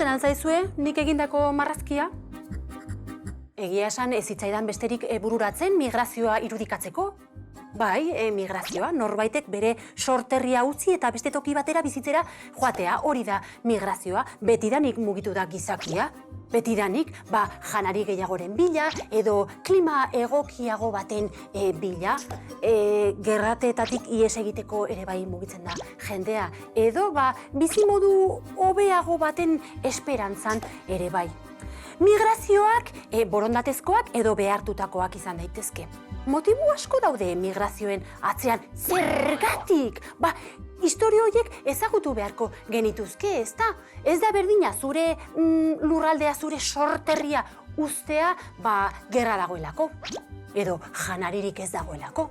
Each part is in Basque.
Iruditzen altzaizue nik egindako marrazkia? Egia esan ez zitzaidan besterik bururatzen migrazioa irudikatzeko. Bai, migrazioa, norbaitek bere sorterria utzi eta beste toki batera bizitzera joatea, hori da migrazioa. Betidanik mugitu da gizakia, betidanik janari gehiagoren bila edo klima egokiago baten bila, gerrateetatik ihes egiteko ere bai mugitzen da jendea, edo bizimodu hobeago baten esperantzan ere bai. Migrazioak borondatezkoak edo behartutakoak izan daitezke. Motibu asko daude migrazioen atzean. Zergatik? Historia horiek ezagutu beharko genituzke, ezta? Ez da berdina zure lurraldea, zure sorterria uztea gerra dagoelako. Edo janaririk ez dagoelako.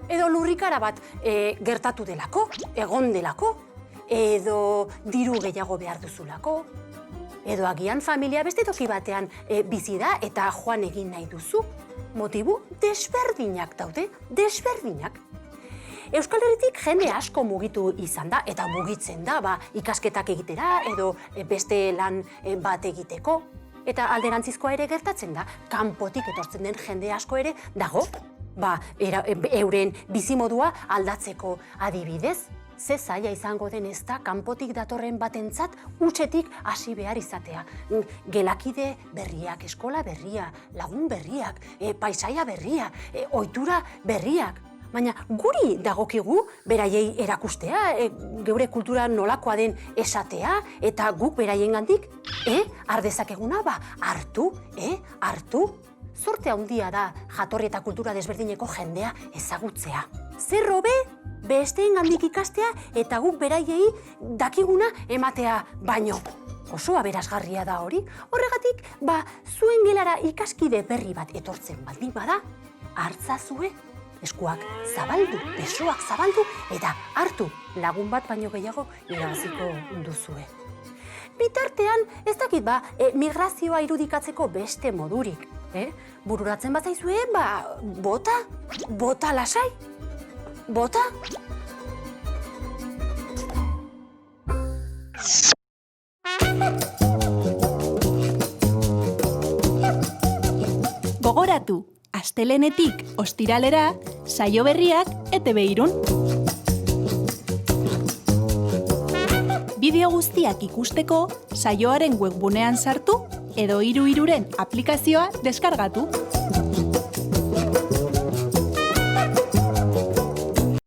Edo lurrikara bat gertatu delako, egon delako. Edo diru gehiago behar duzulako. Edo agian familia beste toki batean bizi da eta joan egin nahi duzu. Motibu desberdinak daude, desberdinak. Euskal Herritik jende asko mugitu izan da eta mugitzen da ikasketak egitera edo beste lan bat egiteko. Eta alderantzizkoa ere gertatzen da, kanpotik etortzen den jende asko ere dago. Euren bizimodua aldatzeko adibidez. Ze zaila izango den ez da kanpotik datorren batentzat hutsetik hasi behar izatea. Gelakide berriak, eskola berria, lagun berriak, paisaia berria, ohitura berriak. Baina guri dagokigu beraiei erakustea, geure kultura nolakoa den esatea, eta guk beraiengandik har dezakeguna hartu. Zorte handia da jatorri eta kultura desberdineko jendea ezagutzea. Zer hobe besteengandik ikastea eta guk beraiei dakiguna ematea baino. Oso aberasgarria da hori. Horregatik, zuen gelara ikaskide berri bat etortzen baldin bada, hartzazue, eskuak zabaldu, besoak zabaldu eta hartu, lagun bat baino gehiago irabaziko duzue. Bitartean, ez dakit migrazioa irudikatzeko beste modurik. Bururatzen bat zaizue, bota lasai, bota. Gogoratu, astelehenetik ostiralera, saio berriak ETB Irun. Bideo guztiak ikusteko, saioaren webgunean sartu edo 33ren aplikazioa deskargatu.